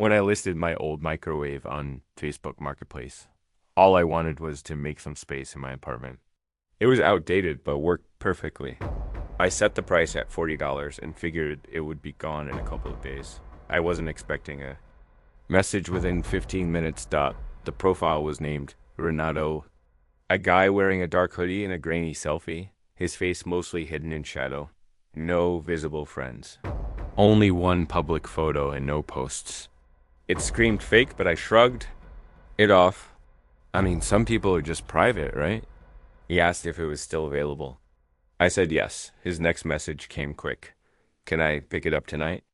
When I listed my old microwave on Facebook Marketplace, all I wanted was to make some space in my apartment. It was outdated, but worked perfectly. I set the price at $40 and figured it would be gone in a couple of days. I wasn't expecting a message within 15 minutes. The profile was named Renato, a guy wearing a dark hoodie and a grainy selfie, his face mostly hidden in shadow. No visible friends. Only one public photo and no posts. It screamed fake, but I shrugged it off. I mean, some people are just private, right? He asked if it was still available. I said yes. His next message came quick. Can I pick it up tonight?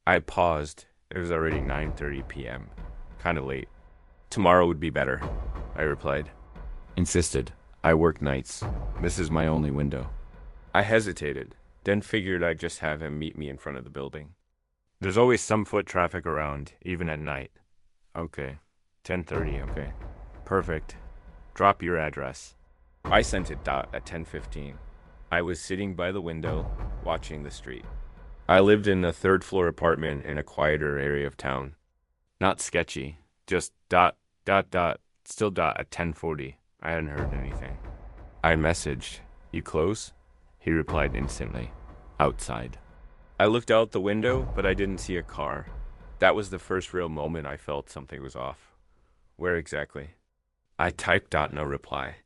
I paused. It was already 9:30 p.m. Kind of late. Tomorrow would be better, I replied. Insisted. I work nights. This is my only window. I hesitated, then figured I'd just have him meet me in front of the building. There's always some foot traffic around, even at night. Okay. 10:30, okay. Perfect. Drop your address. I sent it at 10:15. I was sitting by the window, watching the street. I lived in a third-floor apartment in a quieter area of town. Not sketchy, just still at 10:40. I hadn't heard anything. I messaged, "You close?" He replied instantly, "Outside." I looked out the window, but I didn't see a car. That was the first real moment I felt something was off. Where exactly? I typed no reply.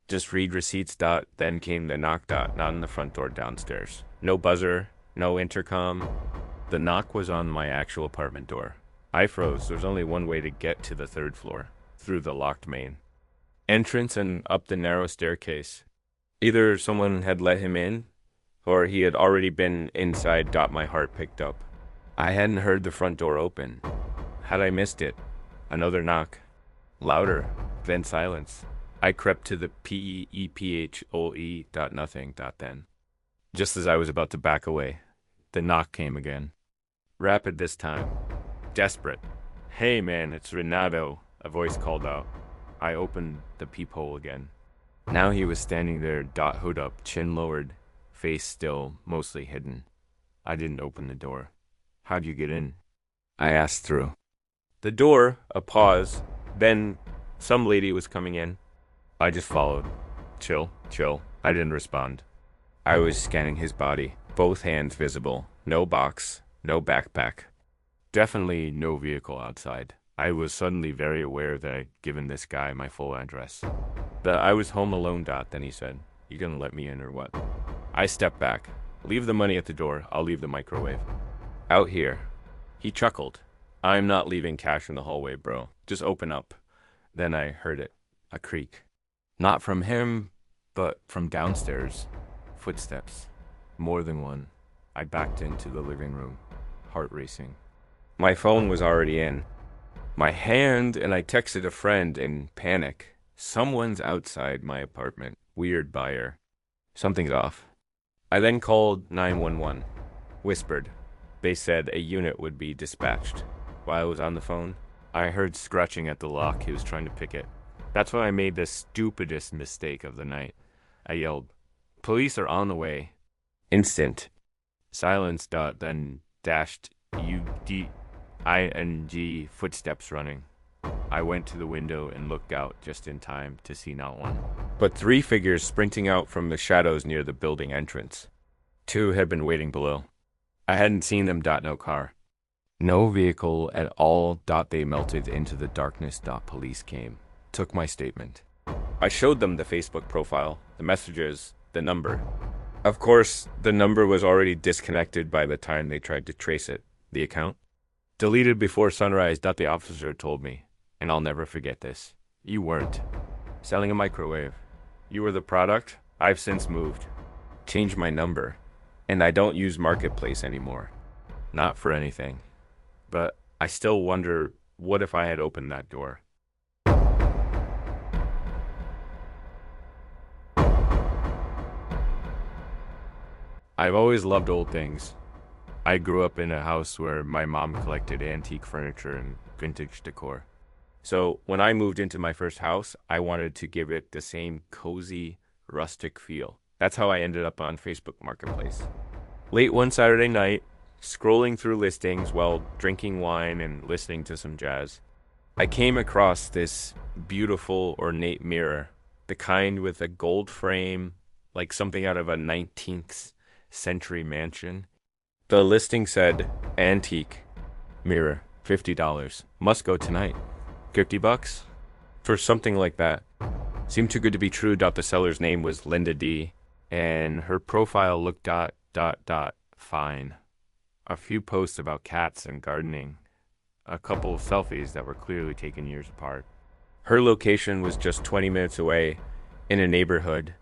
Just read receipts. Then came the knock. Not on the front door downstairs. No buzzer, no intercom. The knock was on my actual apartment door. I froze. There's only one way to get to the third floor, through the locked main entrance and up the narrow staircase. Either someone had let him in, or he had already been inside. My heart picked up. I hadn't heard the front door open. Had I missed it? Another knock. Louder, then silence. I crept to the PEEPHOE. Nothing. Then. Just as I was about to back away, the knock came again. Rapid this time. Desperate. "Hey man, it's Renato," a voice called out. I opened the peephole again. Now he was standing there, hood up, chin lowered, face still, mostly hidden. I didn't open the door. "How'd you get in?" I asked through the door. A pause. Then some lady was coming in. I just followed. Chill. I didn't respond. I was scanning his body, both hands visible. No box, no backpack. Definitely no vehicle outside. I was suddenly very aware that I'd given this guy my full address. That I was home alone. Then he said, "You gonna let me in or what?" I stepped back. "Leave the money at the door. I'll leave the microwave out here." He chuckled. "I'm not leaving cash in the hallway, bro. Just open up." Then I heard it. A creak. Not from him, but from downstairs. Footsteps. More than one. I backed into the living room, heart racing. My phone was already in my hand, and I texted a friend in panic. Someone's outside my apartment. Weird buyer. Something's off. I then called 911. Whispered. They said a unit would be dispatched. While I was on the phone, I heard scratching at the lock. He was trying to pick it. That's when I made the stupidest mistake of the night. I yelled, "Police are on the way." Instant. Silence. Then dashed UDING footsteps running. I went to the window and looked out just in time to see not one, but three figures sprinting out from the shadows near the building entrance. Two had been waiting below. I hadn't seen them. No car. No vehicle at all. They melted into the darkness. Police came. Took my statement. I showed them the Facebook profile, the messages, the number. Of course, the number was already disconnected by the time they tried to trace it. The account? Deleted before sunrise. The officer told me, and I'll never forget this. "You weren't selling a microwave. You were the product. I've since moved. Changed my number. And I don't use Marketplace anymore. Not for anything. But I still wonder, what if I had opened that door?" I've always loved old things. I grew up in a house where my mom collected antique furniture and vintage decor. So when I moved into my first house, I wanted to give it the same cozy, rustic feel. That's how I ended up on Facebook Marketplace. Late one Saturday night, Scrolling through listings while drinking wine and listening to some jazz, I came across this beautiful ornate mirror, the kind with a gold frame, like something out of a 19th century mansion. The listing said, antique mirror, $50. Must go tonight. $50? For something like that. Seemed too good to be true. The seller's name was Linda D, and her profile looked fine. A few posts about cats and gardening. A couple of selfies that were clearly taken years apart. Her location was just 20 minutes away in a neighborhood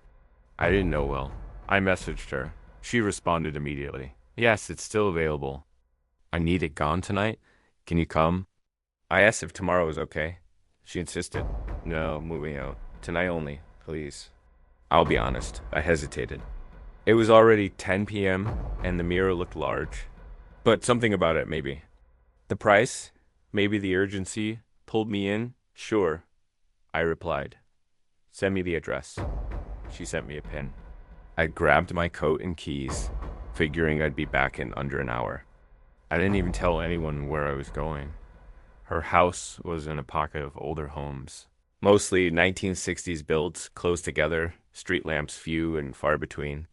I didn't know well. I messaged her. She responded immediately. Yes, it's still available. I need it gone tonight. Can you come? I asked if tomorrow was okay. She insisted. No, moving out. Tonight only, please. I'll be honest, I hesitated. It was already 10 p.m. and the mirror looked large. But something about it, maybe. The price, maybe the urgency, pulled me in. Sure, I replied. Send me the address. She sent me a pin. I grabbed my coat and keys, figuring I'd be back in under an hour. I didn't even tell anyone where I was going. Her house was in a pocket of older homes, mostly 1960s builds, close together, street lamps few and far between.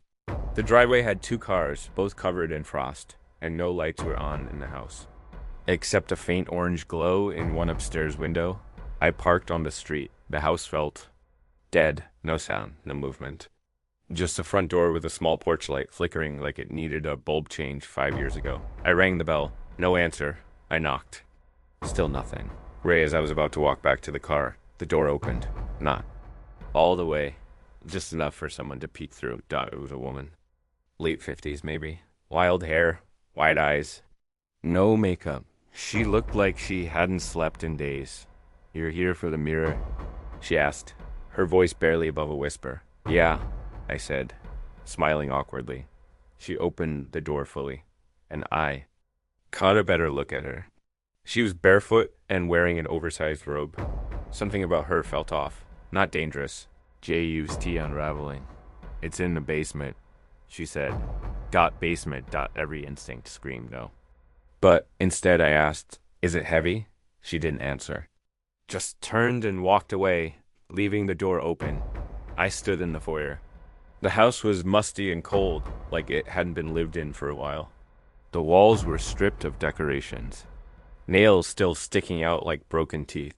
The driveway had 2 cars, both covered in frost, and no lights were on in the house. Except a faint orange glow in one upstairs window. I parked on the street. The house felt dead. No sound, no movement. Just a front door with a small porch light flickering like it needed a bulb change 5 years ago. I rang the bell. No answer. I knocked. Still nothing. Ray, as I was about to walk back to the car, the door opened. Not all the way. Just enough for someone to peek through. It was a woman. Late 50s, maybe. Wild hair. Wide eyes. No makeup. She looked like she hadn't slept in days. You're here for the mirror? She asked, her voice barely above a whisper. Yeah, I said, smiling awkwardly. She opened the door fully, and I caught a better look at her. She was barefoot and wearing an oversized robe. Something about her felt off. Not dangerous. J-U-S-T unraveling. It's in the basement, she said. Got basement. Every instinct screamed no. But instead I asked, is it heavy? She didn't answer. Just turned and walked away, leaving the door open. I stood in the foyer. The house was musty and cold, like it hadn't been lived in for a while. The walls were stripped of decorations. Nails still sticking out like broken teeth.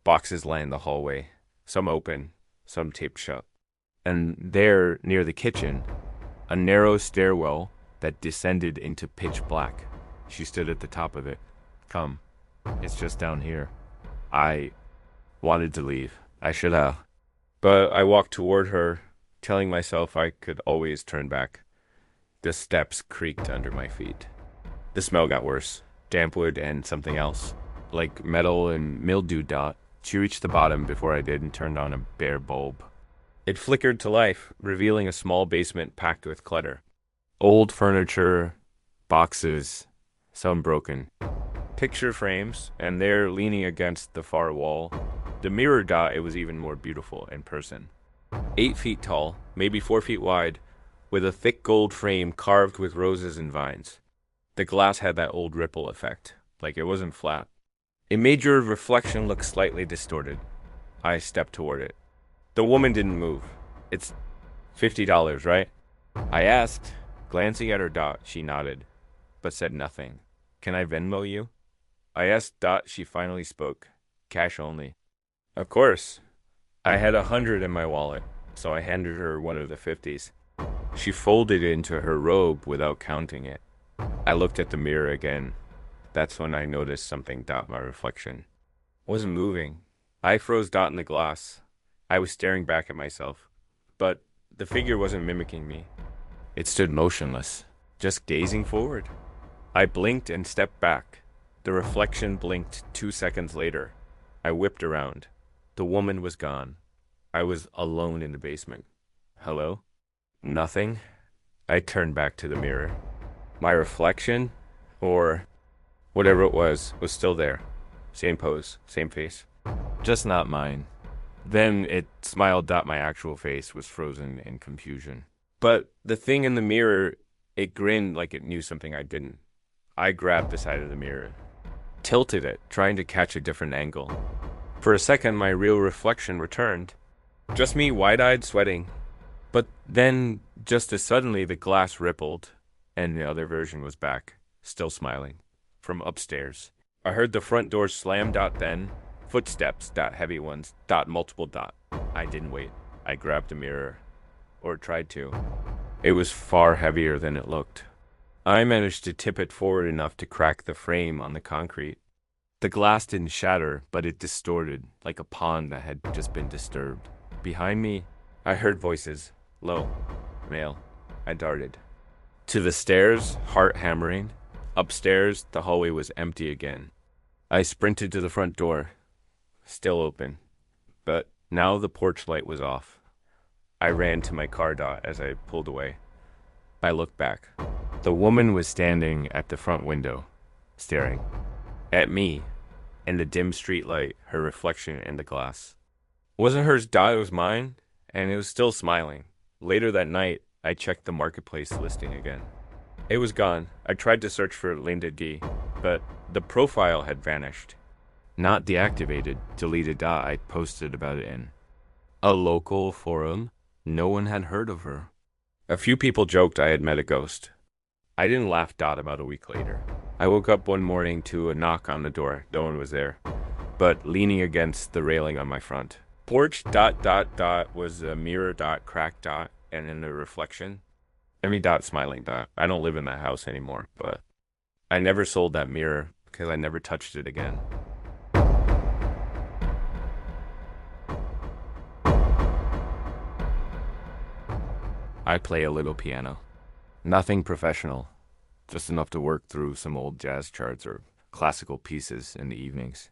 Boxes lined the hallway, some open, some taped shut. And there, near the kitchen, a narrow stairwell that descended into pitch black. She stood at the top of it. Come, it's just down here. I wanted to leave. I should have. But I walked toward her, telling myself I could always turn back. The steps creaked under my feet. The smell got worse. Damp wood and something else, like metal and mildew. She reached the bottom before I did and turned on a bare bulb. It flickered to life, revealing a small basement packed with clutter. Old furniture, boxes, some broken. Picture frames, and there, leaning against the far wall, the mirror. It was even more beautiful in person. 8 feet tall, maybe 4 feet wide, with a thick gold frame carved with roses and vines. The glass had that old ripple effect, like it wasn't flat. It made your reflection look slightly distorted. I stepped toward it. The woman didn't move. It's $50, right? I asked. Glancing at her. She nodded, but said nothing. Can I Venmo you? I asked. She finally spoke. Cash only. Of course. I had 100 in my wallet, so I handed her one of the 50s. She folded it into her robe without counting it. I looked at the mirror again. That's when I noticed something. My reflection wasn't moving. I froze. In the glass. I was staring back at myself, but the figure wasn't mimicking me. It stood motionless, just gazing forward. I blinked and stepped back. The reflection blinked 2 seconds later. I whipped around. The woman was gone. I was alone in the basement. Hello? Nothing. I turned back to the mirror. My reflection, or whatever it was still there. Same pose, same face. Just not mine. Then it smiled. My actual face was frozen in confusion. But the thing in the mirror, it grinned like it knew something I didn't. I grabbed the side of the mirror, tilted it, trying to catch a different angle. For a second, my real reflection returned. Just me, wide-eyed, sweating. But then, just as suddenly, the glass rippled, and the other version was back, still smiling, from upstairs. I heard the front door slam. Then, footsteps. Heavy ones. Multiple. I didn't wait. I grabbed the mirror, or tried to. It was far heavier than it looked. I managed to tip it forward enough to crack the frame on the concrete. The glass didn't shatter, but it distorted, like a pond that had just been disturbed. Behind me, I heard voices. Low. Male. I darted. To the stairs, heart hammering. Upstairs, the hallway was empty again. I sprinted to the front door. Still open. But now the porch light was off. I ran to my car. As I pulled away. I looked back. The woman was standing at the front window, staring at me, in the dim street light, her reflection in the glass. Wasn't hers. It was mine, and it was still smiling. Later that night, I checked the marketplace listing again. It was gone. I tried to search for Linda D, but the profile had vanished. Not deactivated, deleted. I posted about it in a local forum. No one had heard of her. A few people joked I had met a ghost. I didn't laugh. About a week later, I woke up one morning to a knock on the door. No one was there, but leaning against the railing on my front porch. Was a mirror. Crack. And in the reflection, smiling. I don't live in that house anymore, but I never sold that mirror because I never touched it again. I play a little piano. Nothing professional, just enough to work through some old jazz charts or classical pieces in the evenings.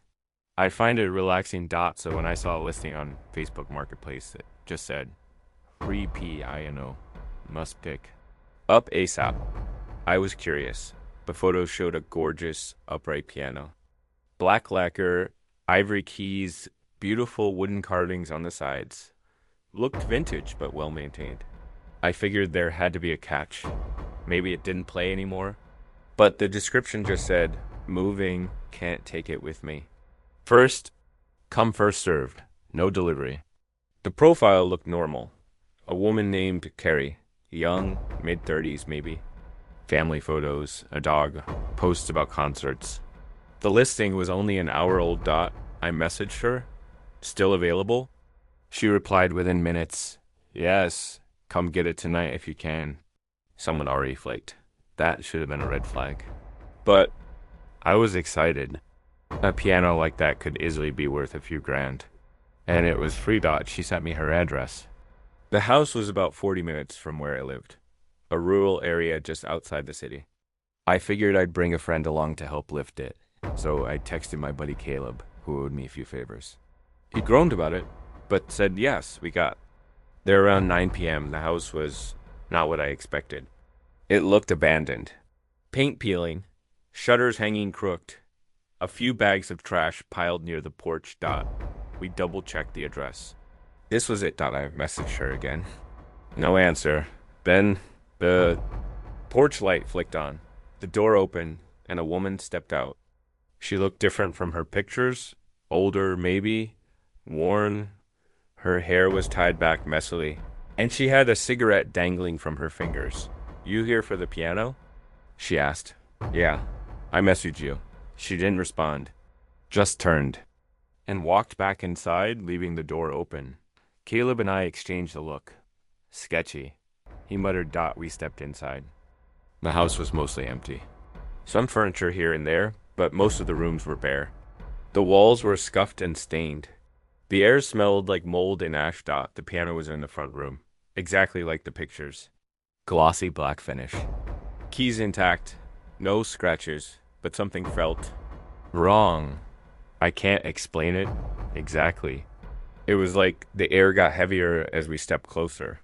I find it relaxing. So when I saw a listing on Facebook Marketplace that just said, free piano, must pick up ASAP, I was curious. The photos showed a gorgeous upright piano. Black lacquer, ivory keys, beautiful wooden carvings on the sides. Looked vintage, but well maintained. I figured there had to be a catch. Maybe it didn't play anymore. But the description just said, moving, can't take it with me. First come, first served. No delivery. The profile looked normal. A woman named Carrie. Young, mid-30s maybe. Family photos, a dog, posts about concerts. The listing was only an hour old. I messaged her. Still available? She replied within minutes. Yes, come get it tonight if you can. Someone already flaked. That should have been a red flag. But I was excited. A piano like that could easily be worth a few grand. And it was free. She sent me her address. The house was about 40 minutes from where I lived. A rural area just outside the city. I figured I'd bring a friend along to help lift it. So I texted my buddy Caleb, who owed me a few favors. He groaned about it, but said yes, we got. There around 9 p.m., the house was not what I expected. It looked abandoned. Paint peeling, shutters hanging crooked, a few bags of trash piled near the porch. We double-checked the address. This was it. I messaged her again. No answer. Then the porch light flicked on. The door opened, and a woman stepped out. She looked different from her pictures. Older, maybe. Worn. Her hair was tied back messily, and she had a cigarette dangling from her fingers. You here for the piano? She asked. Yeah, I messaged you. She didn't respond. Just turned and walked back inside, leaving the door open. Caleb and I exchanged a look. Sketchy. He muttered. We stepped inside. The house was mostly empty. Some furniture here and there, but most of the rooms were bare. The walls were scuffed and stained. The air smelled like mold and ash. The piano was in the front room, exactly like the pictures. Glossy black finish. Keys intact. No scratches, but something felt wrong. I can't explain it exactly. It was like the air got heavier as we stepped closer.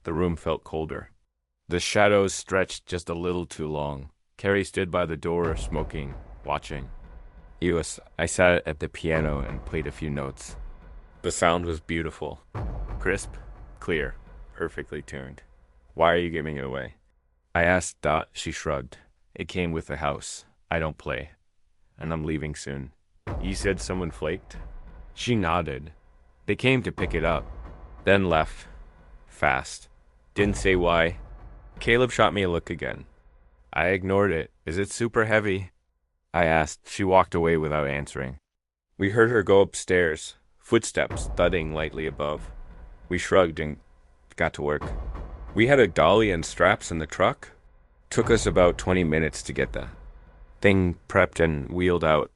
The room felt colder. The shadows stretched just a little too long. Carrie stood by the door, smoking, watching. I sat at the piano and played a few notes. The sound was beautiful. Crisp, clear, perfectly tuned. Why are you giving it away? I asked. She shrugged. It came with the house. I don't play. And I'm leaving soon. You said someone flaked? She nodded. They came to pick it up. Then left. Fast. Didn't say why. Caleb shot me a look again. I ignored it. Is it super heavy? I asked. She walked away without answering. We heard her go upstairs. Footsteps thudding lightly above. We shrugged and got to work. We had a dolly and straps in the truck. Took us about 20 minutes to get the thing prepped and wheeled out.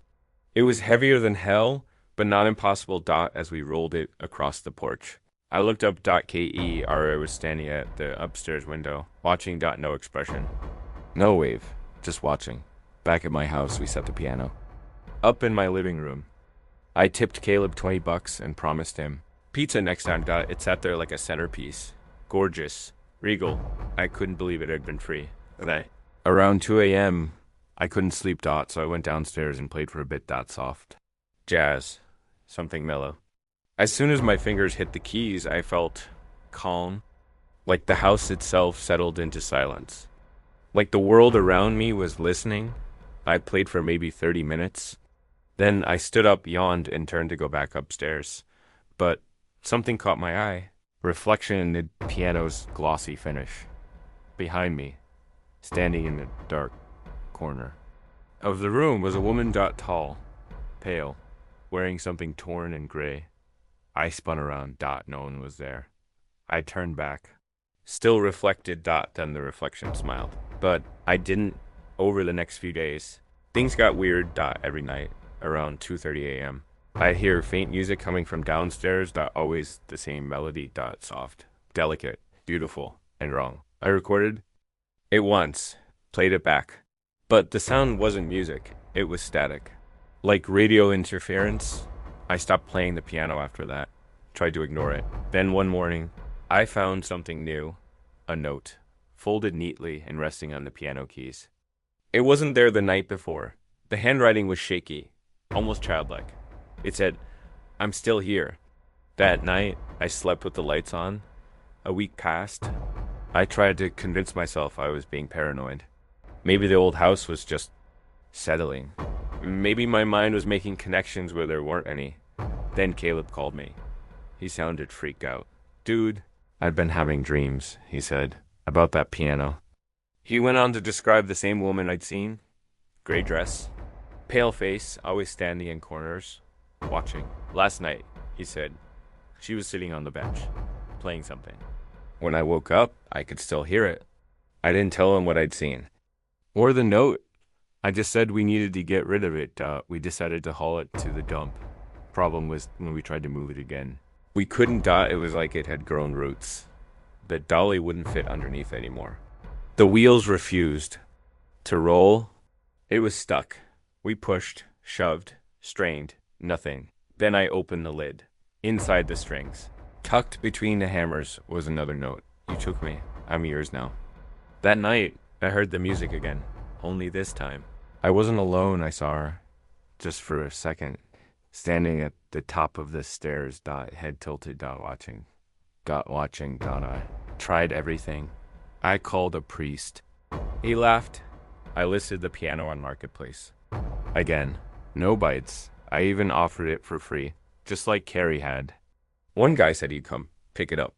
It was heavier than hell, but not impossible. As we rolled it across the porch. I looked up .ke. Ara was standing at the upstairs window, watching. No expression. No wave, just watching. Back at my house, we set the piano. Up in my living room. I tipped Caleb $20 and promised him pizza next time. It sat there like a centerpiece. Gorgeous. Regal. I couldn't believe it had been free. Around 2 a.m., I couldn't sleep. So I went downstairs and played for a bit. Soft. Jazz. Something mellow. As soon as my fingers hit the keys, I felt calm. Like the house itself settled into silence. Like the world around me was listening. I played for maybe 30 minutes. Then I stood up, yawned, and turned to go back upstairs. But something caught my eye. Reflection in the piano's glossy finish. Behind me, standing in the dark corner of the room, was a woman. Tall, pale, wearing something torn and gray. I spun around. No one was there. I turned back. Still reflected. Then the reflection smiled. But I didn't. Over the next few days, things got weird. Every night, around 2:30 a.m., I'd hear faint music coming from downstairs. Always the same melody. Soft, delicate, beautiful, and wrong. I recorded it once, played it back. But the sound wasn't music. It was static. Like radio interference. I stopped playing the piano after that. Tried to ignore it. Then one morning, I found something new. A note, folded neatly and resting on the piano keys. It wasn't there the night before. The handwriting was shaky, almost childlike. It said, "I'm still here." That night, I slept with the lights on. A week passed. I tried to convince myself I was being paranoid. Maybe the old house was just settling. Maybe my mind was making connections where there weren't any. Then Caleb called me. He sounded freaked out. "Dude, I'd been having dreams," he said, "about that piano." He went on to describe the same woman I'd seen. Gray dress, pale face, always standing in corners, watching. Last night, he said, she was sitting on the bench, playing something. When I woke up, I could still hear it. I didn't tell him what I'd seen. Or the note. I just said we needed to get rid of it. We decided to haul it to the dump. Problem was when we tried to move it again. We couldn't. It was like it had grown roots. The dolly wouldn't fit underneath anymore. The wheels refused to roll. It was stuck. We pushed, shoved, strained, nothing. Then I opened the lid. Inside the strings, tucked between the hammers, was another note. "You took me. I'm yours now." That night, I heard the music again. Only this time, I wasn't alone. I saw her, just for a second, standing at the top of the stairs. Head tilted. Watching. I tried everything. I called a priest. He laughed. I listed the piano on Marketplace. Again, no bites. I even offered it for free, just like Carrie had. One guy said he'd come pick it up.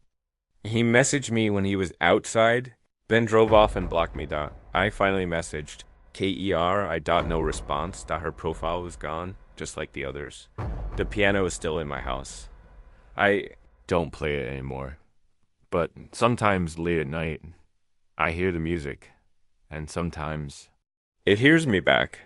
He messaged me when he was outside, then drove off and blocked me. I finally messaged Ker. No response. Her profile was gone, just like the others. The piano is still in my house. I don't play it anymore. But sometimes late at night, I hear the music, and sometimes it hears me back.